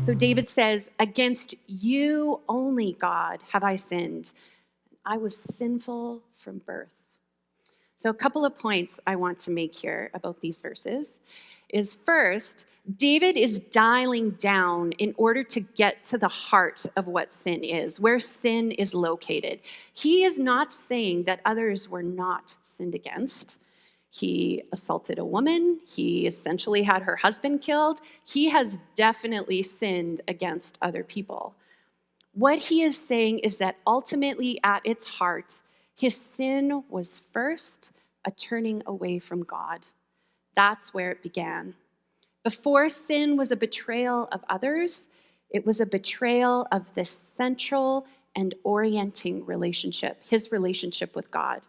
So David says, against you only, God, have I sinned. I was sinful from birth. So a couple of points I want to make here about these verses is first, David is dialing down in order to get to the heart of what sin is, where sin is located. He is not saying that others were not sinned against. He assaulted a woman. He essentially had her husband killed. He has definitely sinned against other people. What he is saying is that ultimately at its heart, his sin was first a turning away from God. That's where it began. Before sin was a betrayal of others, it was a betrayal of this central and orienting relationship, his relationship with God.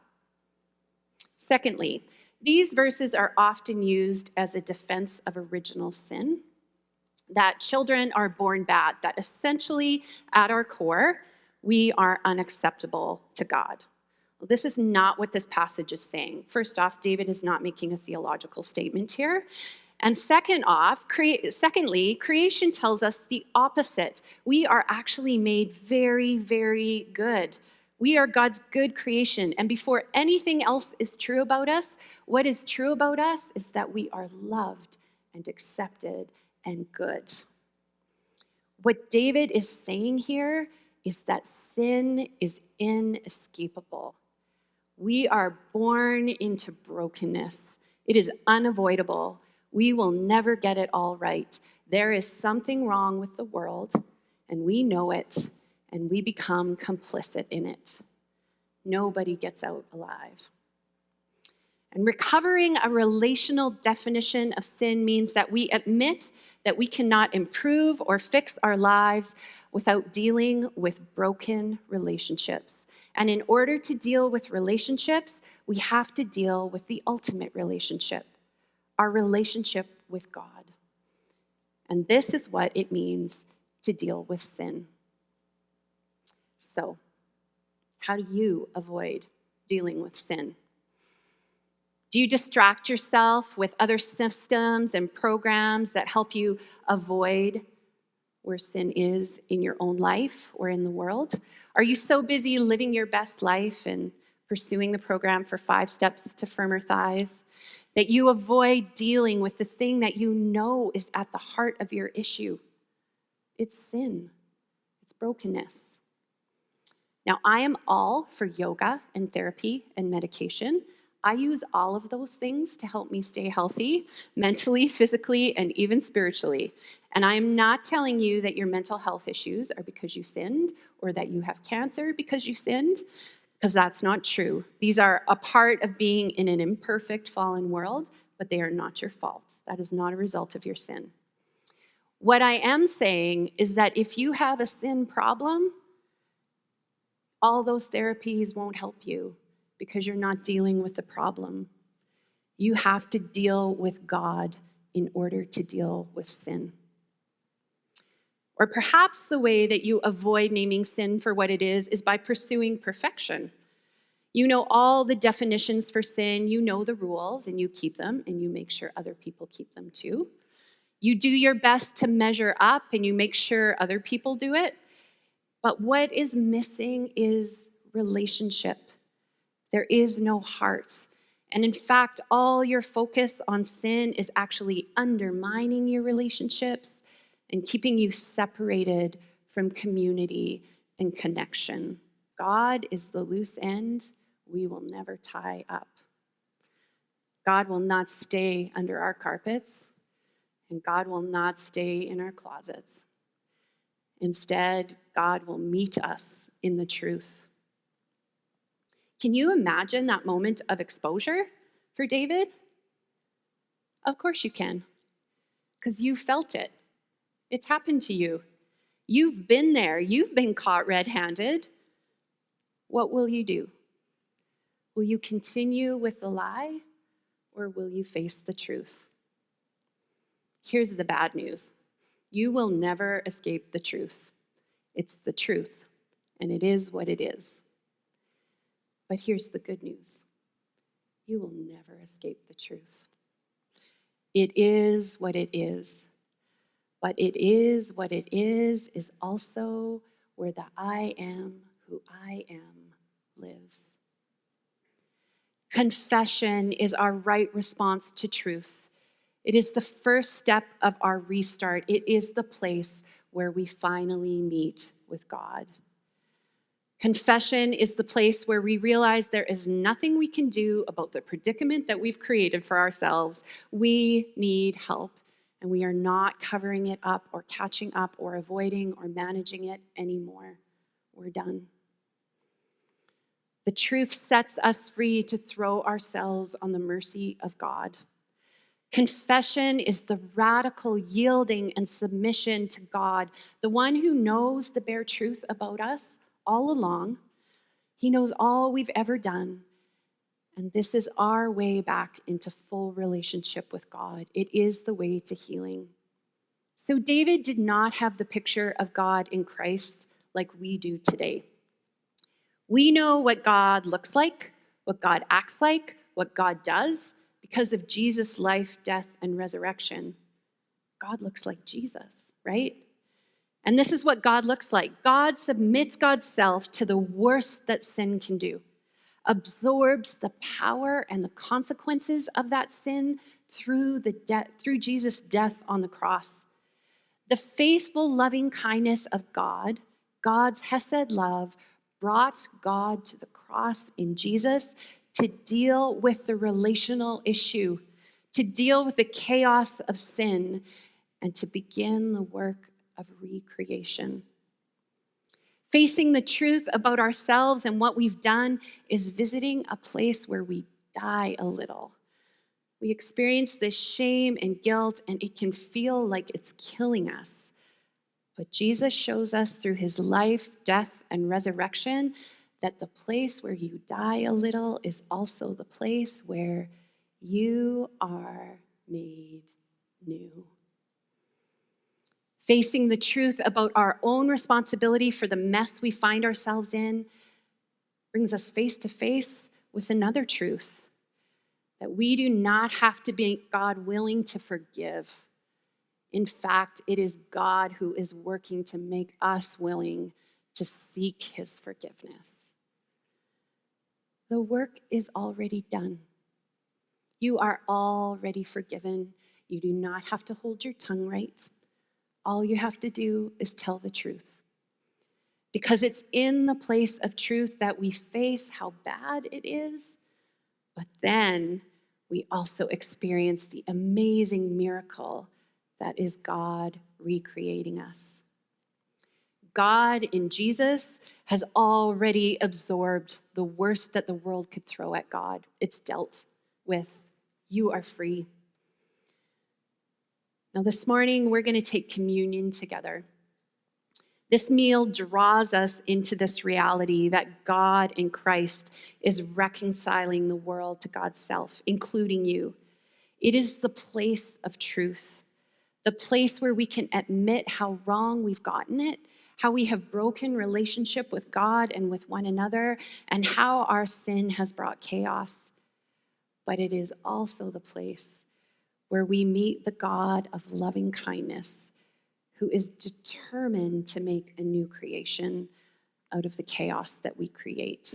Secondly, these verses are often used as a defense of original sin, that children are born bad, that essentially at our core, we are unacceptable to God. Well, this is not what this passage is saying. First off, David is not making a theological statement here. And secondly, creation tells us the opposite. We are actually made very, very good. We are God's good creation. And before anything else is true about us, what is true about us is that we are loved and accepted and good. What David is saying here is that sin is inescapable. We are born into brokenness. It is unavoidable. We will never get it all right. There is something wrong with the world, and we know it, and we become complicit in it. Nobody gets out alive. And recovering a relational definition of sin means that we admit that we cannot improve or fix our lives without dealing with broken relationships. And in order to deal with relationships, we have to deal with the ultimate relationship, our relationship with God. And this is what it means to deal with sin. So, how do you avoid dealing with sin? Do you distract yourself with other systems and programs that help you avoid where sin is in your own life or in the world? Are you so busy living your best life and pursuing the program for 5 steps to firmer thighs that you avoid dealing with the thing that you know is at the heart of your issue? It's sin. It's brokenness. Now, I am all for yoga and therapy and medication. I use all of those things to help me stay healthy, mentally, physically, and even spiritually. And I'm not telling you that your mental health issues are because you sinned or that you have cancer because you sinned, because that's not true. These are a part of being in an imperfect, fallen world, but they are not your fault. That is not a result of your sin. What I am saying is that if you have a sin problem, all those therapies won't help you, because you're not dealing with the problem. You have to deal with God in order to deal with sin. Or perhaps the way that you avoid naming sin for what it is by pursuing perfection. You know all the definitions for sin, you know the rules, and you keep them, and you make sure other people keep them too. You do your best to measure up, and you make sure other people do it. But what is missing is relationship. There is no heart. And in fact, all your focus on sin is actually undermining your relationships and keeping you separated from community and connection. God is the loose end we will never tie up. God will not stay under our carpets, and God will not stay in our closets. Instead, God will meet us in the truth. Can you imagine that moment of exposure for David? Of course you can, because you felt it. It's happened to you. You've been there. You've been caught red-handed. What will you do? Will you continue with the lie, or will you face the truth? Here's the bad news. You will never escape the truth. It's the truth, and it is what it is. But here's the good news. You will never escape the truth. It is what it is. But it is what it is also where the I am who I am lives. Confession is our right response to truth. It is the first step of our restart. It is the place where we finally meet with God. Confession is the place where we realize there is nothing we can do about the predicament that we've created for ourselves. We need help, and we are not covering it up or catching up or avoiding or managing it anymore. We're done. The truth sets us free to throw ourselves on the mercy of God. Confession is the radical yielding and submission to God, the one who knows the bare truth about us all along. He knows all we've ever done. And this is our way back into full relationship with God. It is the way to healing. So David did not have the picture of God in Christ like we do today. We know what God looks like, what God acts like, what God does because of Jesus' life, death, and resurrection. God looks like Jesus, right? And this is what God looks like. God submits God's self to the worst that sin can do, absorbs the power and the consequences of that sin through Jesus' death on the cross. The faithful loving kindness of God, God's hesed love, brought God to the cross in Jesus to deal with the relational issue, to deal with the chaos of sin, and to begin the work of recreation. Facing the truth about ourselves and what we've done is visiting a place where we die a little. We experience this shame and guilt, and it can feel like it's killing us. But Jesus shows us through his life, death, and resurrection that the place where you die a little is also the place where you are made new. Facing the truth about our own responsibility for the mess we find ourselves in brings us face to face with another truth, that we do not have to be God willing to forgive. In fact, it is God who is working to make us willing to seek his forgiveness. The work is already done. You are already forgiven. You do not have to hold your tongue right. All you have to do is tell the truth. Because it's in the place of truth that we face how bad it is, but then we also experience the amazing miracle that is God recreating us. God in Jesus has already absorbed the worst that the world could throw at God. It's dealt with. You are free. Now, this morning, we're going to take communion together. This meal draws us into this reality that God in Christ is reconciling the world to God's self, including you. It is the place of truth, the place where we can admit how wrong we've gotten it, how we have broken relationship with God and with one another, and how our sin has brought chaos. But it is also the place where we meet the God of loving kindness, who is determined to make a new creation out of the chaos that we create.